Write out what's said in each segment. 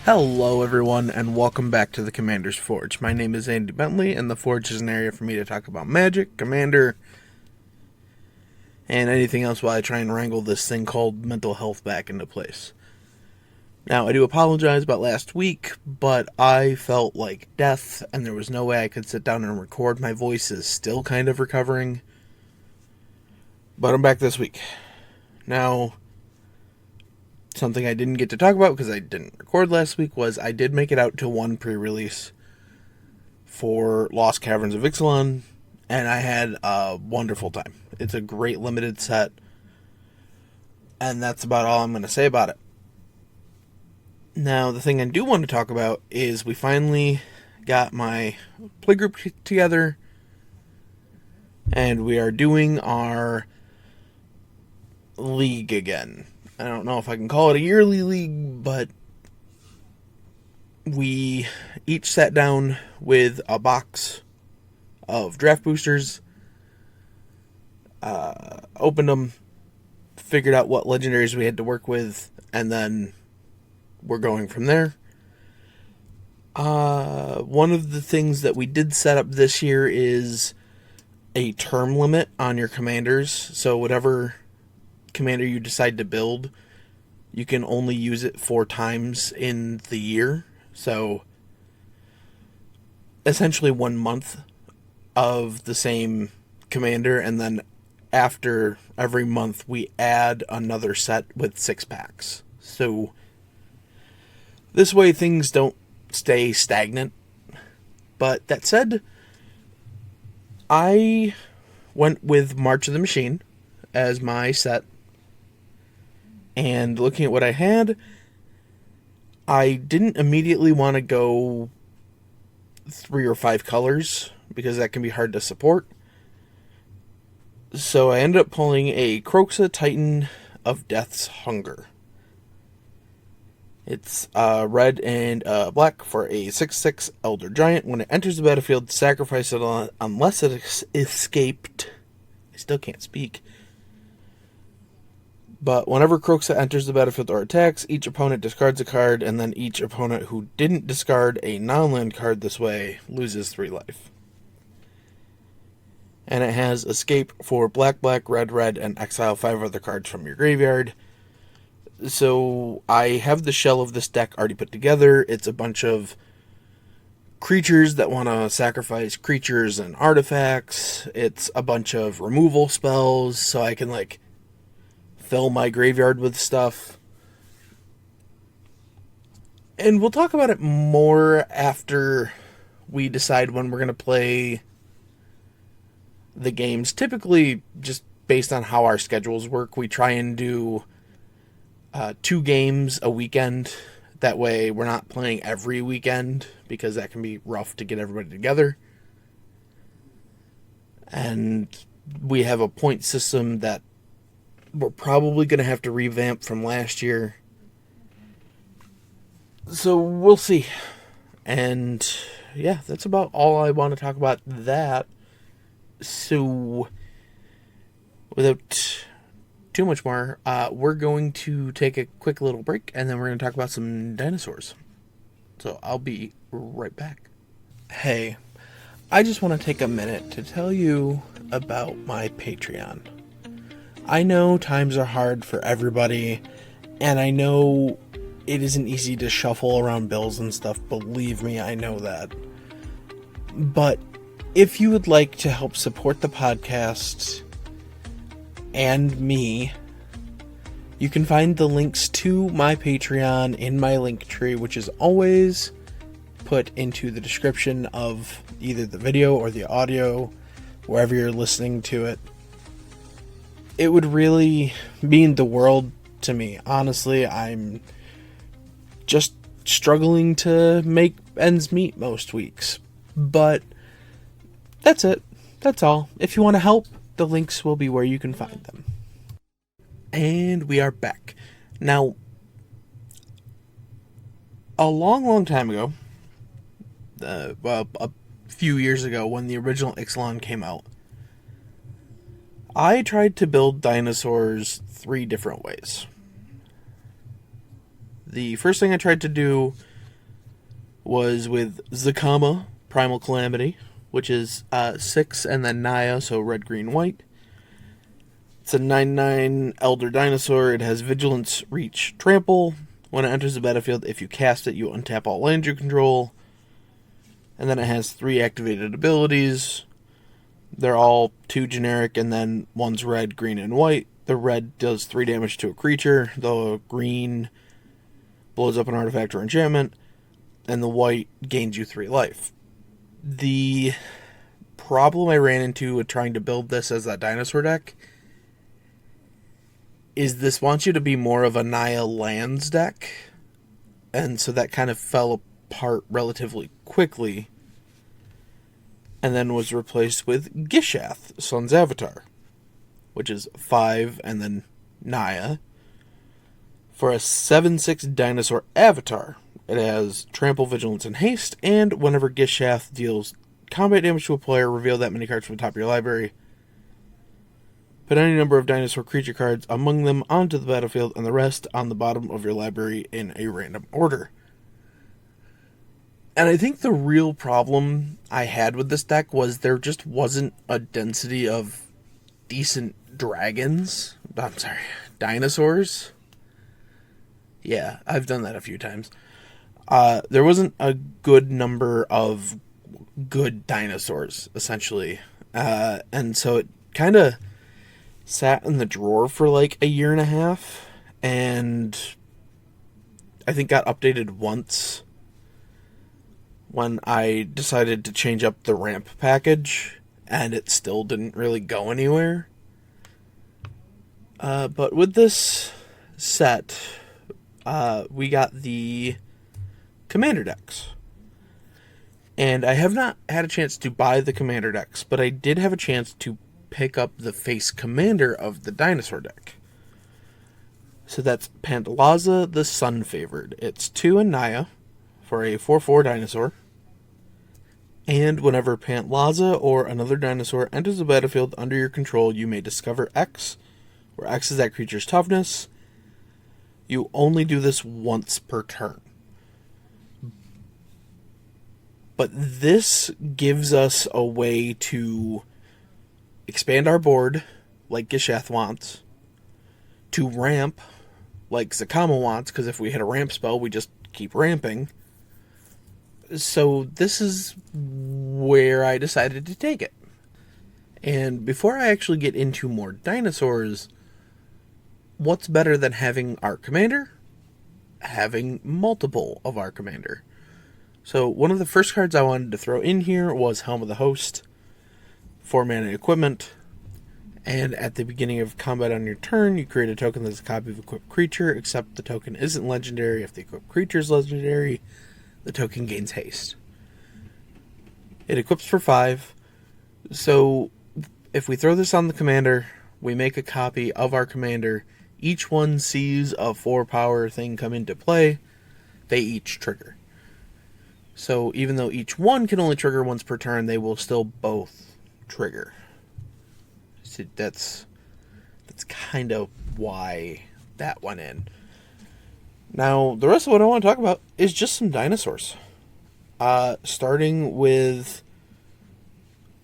Hello everyone, and welcome back to the Commander's Forge. My name is Andy Bentley, and the Forge is an area for me to talk about magic, Commander, and anything else while I try and wrangle this thing called mental health back into place. Now, I do apologize about last week, but I felt like death, and there was no way I could sit down and record. My voice is still kind of recovering, but I'm back this week. Now, something I didn't get to talk about because I didn't record last week was I did make it out to one pre-release for Lost Caverns of Ixalan, and I had a wonderful time. It's a great limited set, and that's about all I'm going to say about it. Now, the thing I do want to talk about is we finally got my play group together, and we are doing our league again. I don't know if I can call it a yearly league, but we each sat down with a box of draft boosters, opened them, figured out what legendaries we had to work with, and then we're going from there. One of the things that we did set up this year is a term limit on your commanders, so whatever commander you decide to build, you can only use it 4 times in the year. So essentially 1 month of the same commander, and then after every month we add another set with 6 packs. So this way things don't stay stagnant. But that said, I went with March of the Machine as my set. And looking at what I had, I didn't immediately want to go 3 or 5 colors, because that can be hard to support. So I ended up pulling a Kroxa Titan of Death's Hunger. It's red and black for a 6/6 Elder Giant. When it enters the battlefield, sacrifice it unless it escaped. I still can't speak. But whenever Kroxa enters the battlefield or attacks, each opponent discards a card, and then each opponent who didn't discard a non-land card this way loses 3 life. And it has escape for black, black, red, red, and exile 5 other cards from your graveyard. So I have the shell of this deck already put together. It's a bunch of creatures that want to sacrifice creatures and artifacts. It's a bunch of removal spells, so I can fill my graveyard with stuff. And we'll talk about it more after we decide when we're going to play the games. Typically, just based on how our schedules work, we try and do 2 games a weekend. That way we're not playing every weekend, because that can be rough to get everybody together. And we have a point system that we're probably going to have to revamp from last year. So we'll see. And yeah, that's about all I want to talk about that. So without too much more, we're going to take a quick little break, and then we're going to talk about some dinosaurs. So I'll be right back. Hey, I just want to take a minute to tell you about my Patreon. I know times are hard for everybody, and I know it isn't easy to shuffle around bills and stuff. Believe me, I know that. But if you would like to help support the podcast and me, you can find the links to my Patreon in my link tree, which is always put into the description of either the video or the audio, wherever you're listening to it. It would really mean the world to me. Honestly, I'm just struggling to make ends meet most weeks. But that's it. That's all. If you want to help, the links will be where you can find them. And we are back. Now, a long time ago, a few years ago, when the original Ixalan came out, I tried to build dinosaurs 3 different ways. The first thing I tried to do was with Zakama, Primal Calamity, which is 6 and then Naya, so red, green, white. It's a 9/9 Elder Dinosaur. It has Vigilance, Reach, Trample. When it enters the battlefield, if you cast it, you untap all lands you control. And then it has 3 activated abilities. They're all 2 generic, and then one's red, green, and white. The red does 3 damage to a creature. The green blows up an artifact or enchantment. And the white gains you 3 life. The problem I ran into with trying to build this as that dinosaur deck is this wants you to be more of a Naya lands deck. And so that kind of fell apart relatively quickly. And then was replaced with Gishath, Sun's Avatar, which is 5 and then Naya. For a 7/6 dinosaur avatar, it has Trample, Vigilance, and Haste, and whenever Gishath deals combat damage to a player, reveal that many cards from the top of your library. Put any number of dinosaur creature cards among them onto the battlefield, and the rest on the bottom of your library in a random order. And I think the real problem I had with this deck was there just wasn't a density of decent dinosaurs. Yeah, I've done that a few times. There wasn't a good number of good dinosaurs, essentially. And so it kind of sat in the drawer for like a year and a half, and I think got updated once when I decided to change up the ramp package, and it still didn't really go anywhere. But with this set, we got the commander decks. And I have not had a chance to buy the commander decks, but I did have a chance to pick up the face commander of the dinosaur deck. So that's Pantalaza, the Sun Favored. It's 2 and Naya for a 4/4 dinosaur. And whenever Pantalaza or another dinosaur enters the battlefield under your control, you may discover X, where X is that creature's toughness. You only do this once per turn. But this gives us a way to expand our board, like Gishath wants, to ramp, like Zakama wants, because if we hit a ramp spell, we just keep ramping. So this is where I decided to take it. And before I actually get into more dinosaurs, what's better than having our commander? Having multiple of our commander. So one of the first cards I wanted to throw in here was Helm of the Host, 4 mana equipment, and at the beginning of combat on your turn, you create a token that's a copy of equipped creature, except the token isn't legendary. If the equipped creature is legendary, the token gains haste. It equips for 5, so if we throw this on the commander, we make a copy of our commander. Each one sees a 4-power thing come into play. They each trigger. So even though each one can only trigger once per turn, they will still both trigger. So that's kind of why that went in. Now, the rest of what I want to talk about is just some dinosaurs. Starting with...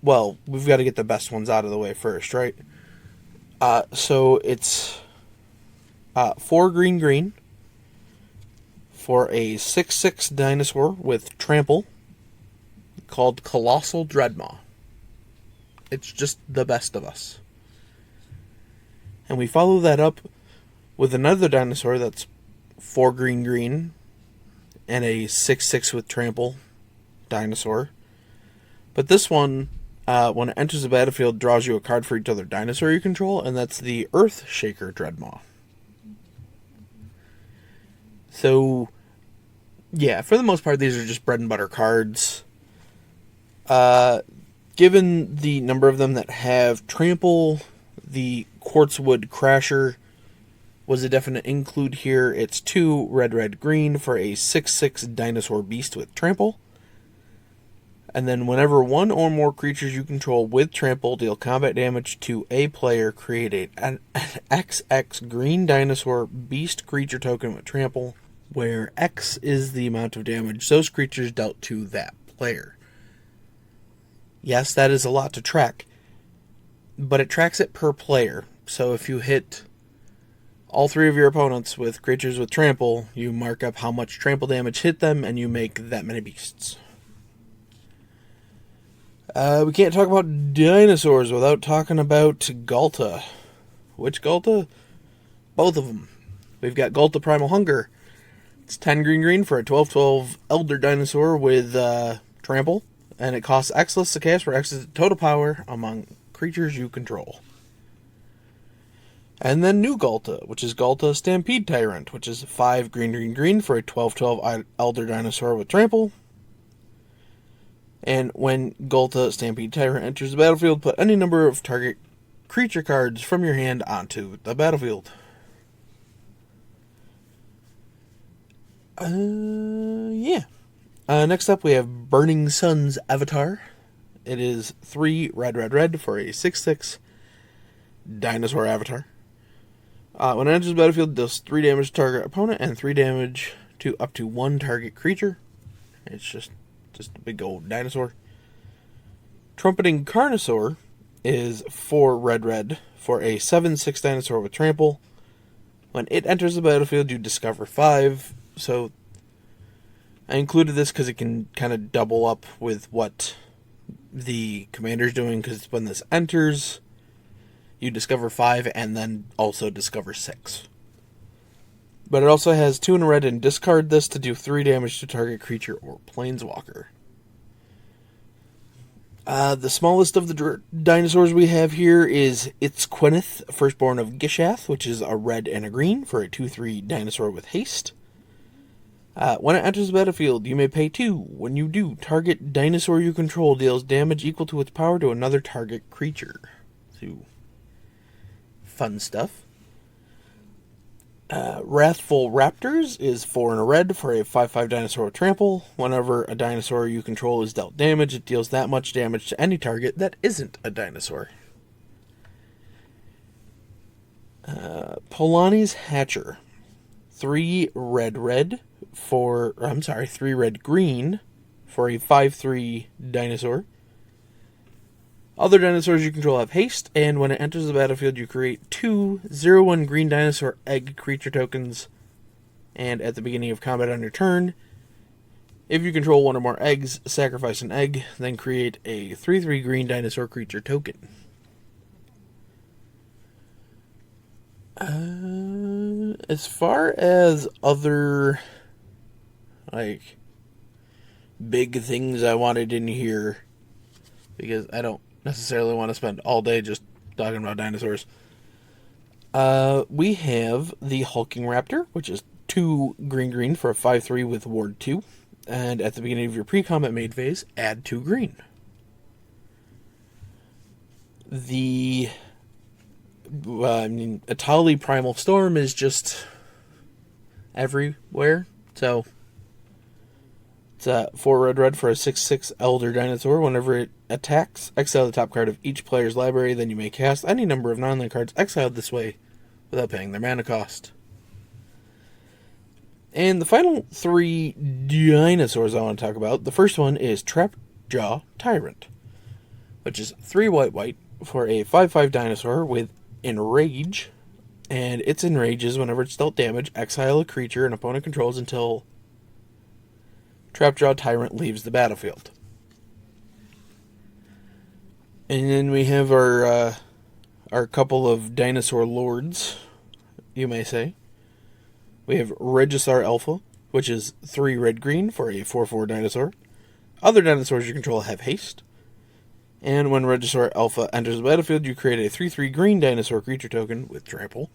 Well, we've got to get the best ones out of the way first, right? So it's 4 green for a 6/6 dinosaur with trample called Colossal Dreadmaw. It's just the best of us. And we follow that up with another dinosaur that's 4 green and a 6/6 with trample dinosaur. But this one, when it enters the battlefield, draws you a card for each other dinosaur you control, and that's the Earth Shaker Dreadmaw. So, yeah, for the most part, these are just bread and butter cards. Given the number of them that have trample, the Quartzwood Crasher was a definite include here. It's 2 red, green for a 6/6 dinosaur beast with trample. And then whenever one or more creatures you control with trample deal combat damage to a player, create an XX green dinosaur beast creature token with trample. where X is the amount of damage those creatures dealt to that player. Yes, that is a lot to track, but it tracks it per player. So if you hit all three of your opponents with creatures with trample, you mark up how much trample damage hit them, and you make that many beasts. We can't talk about dinosaurs without talking about Galta. Which Galta? Both of them. We've got Galta Primal Hunger. It's 10 green for a 12/12 Elder Dinosaur with trample, and it costs X less to cast for X's total power among creatures you control. And then new Galta, which is Galta Stampede Tyrant, which is 5 green for a 12/12 Elder Dinosaur with trample. And when Galta Stampede Tyrant enters the battlefield, put any number of target creature cards from your hand onto the battlefield. Next up we have Burning Sun's Avatar. It is 3 red for a 6/6 dinosaur avatar. When it enters the battlefield, it does 3 damage to target opponent and 3 damage to up to 1 target creature. It's just a big old dinosaur. Trumpeting Carnosaur is 4 red for a 7/6 dinosaur with trample. When it enters the battlefield, you discover 5. So I included this because it can kind of double up with what the commander's doing, because when this enters, you discover 5 and then also discover 6. But it also has 2 in red and discard this to do 3 damage to target creature or planeswalker. The smallest of the dinosaurs we have here is Itzquenith, firstborn of Gishath, which is a red and a green for a 2/3 dinosaur with haste. When it enters the battlefield, you may pay 2. When you do, target dinosaur you control deals damage equal to its power to another target creature. So, fun stuff. Wrathful Raptors is 4 in a red for a 5/5 dinosaur with trample. Whenever a dinosaur you control is dealt damage, it deals that much damage to any target that isn't a dinosaur. Polani's Hatcher. 3 red for... 3 red-green for a 5/3 dinosaur. Other dinosaurs you control have haste, and when it enters the battlefield, you create 2 0/1 green dinosaur egg creature tokens. And at the beginning of combat on your turn, if you control 1 or more eggs, sacrifice an egg, then create a 3/3 green dinosaur creature token. As far as other, big things I wanted in here, because I don't necessarily want to spend all day just talking about dinosaurs. We have the Hulking Raptor, which is 2 green for a 5/3 with Ward 2. And at the beginning of your pre-combat main phase, add 2 green. The Atali Primal Storm is just everywhere. So it's 4 red for a 6/6 Elder Dinosaur. Whenever it attacks, exile the top card of each player's library. Then you may cast any number of non-land cards exiled this way without paying their mana cost. And the final 3 dinosaurs I want to talk about. The first one is Trapjaw Tyrant, which is 3 white for a 5/5 dinosaur with Enrage. And its enrages whenever it's dealt damage, exile a creature an opponent controls until Trapjaw Tyrant leaves the battlefield. And then we have our couple of dinosaur lords, you may say. We have Regisar Alpha, which is 3 red-green for a 4/4 dinosaur. Other dinosaurs you control have haste. And when Regisar Alpha enters the battlefield, you create a 3/3 green dinosaur creature token with trample.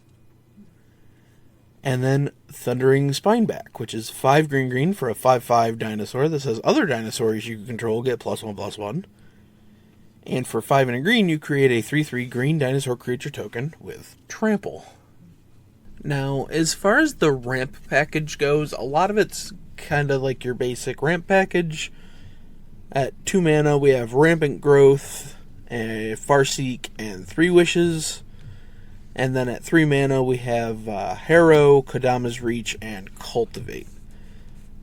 And then Thundering Spineback, which is 5 green for a 5/5 dinosaur that says other dinosaurs you control get +1/+1. And for 5 and a green, you create a 3/3 green dinosaur creature token with trample. Now, as far as the ramp package goes, a lot of it's kind of like your basic ramp package. At 2 mana, we have Rampant Growth, a Farseek, and 3 Wishes. And then at 3 mana, we have Harrow, Kodama's Reach, and Cultivate.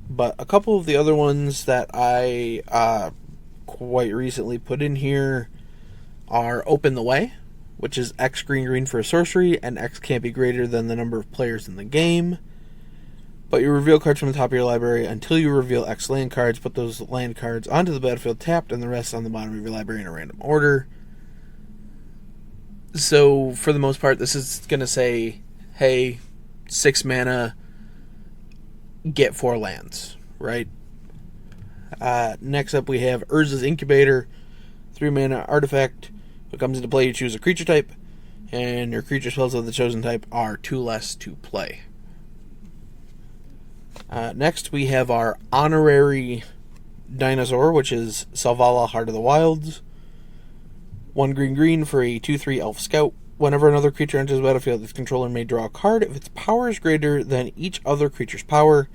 But a couple of the other ones that I quite recently put in here are Open the Way, which is X green for a sorcery, and X can't be greater than the number of players in the game. But you reveal cards from the top of your library until you reveal X land cards. Put those land cards onto the battlefield tapped, and the rest on the bottom of your library in a random order. So, for the most part, this is going to say, hey, 6 mana, get 4 lands, right? Next up, we have Urza's Incubator, 3 mana artifact. When it comes into play, you choose a creature type, and your creature spells of the chosen type are 2 less to play. Next, we have our honorary dinosaur, which is Selvala, Heart of the Wilds. 1 green for a 2/3 elf scout. Whenever another creature enters the battlefield, its controller may draw a card if its power is greater than each other creature's power.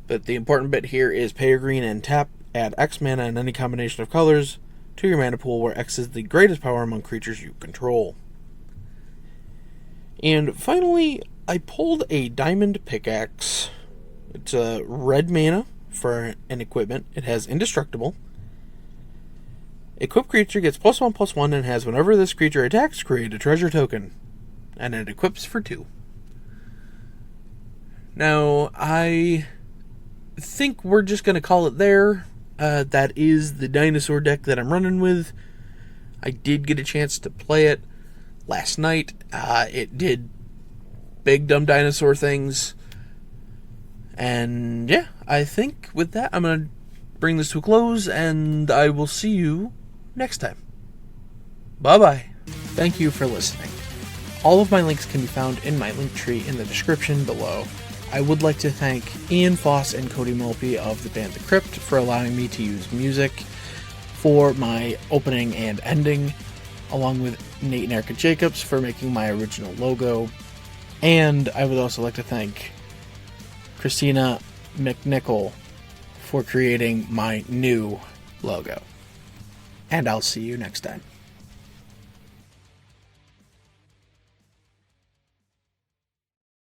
But the important bit here is pay your green and tap, add X mana in any combination of colors to your mana pool where X is the greatest power among creatures you control. And finally, I pulled a diamond pickaxe. It's a red mana for an equipment. It has indestructible. Equipped creature gets +1/+1 and has whenever this creature attacks, create a treasure token. And it equips for 2. Now, I think we're just going to call it there. That is the dinosaur deck that I'm running with. I did get a chance to play it last night. It did big dumb dinosaur things. And yeah, I think with that, I'm going to bring this to a close, and I will see you next time. Bye-bye. Thank you for listening. All of my links can be found in my link tree in the description below. I would like to thank Ian Foss and Cody Mulpey of the band The Crypt for allowing me to use music for my opening and ending, along with Nate and Erica Jacobs for making my original logo. And I would also like to thank Christina McNichol for creating my new logo. And I'll see you next time.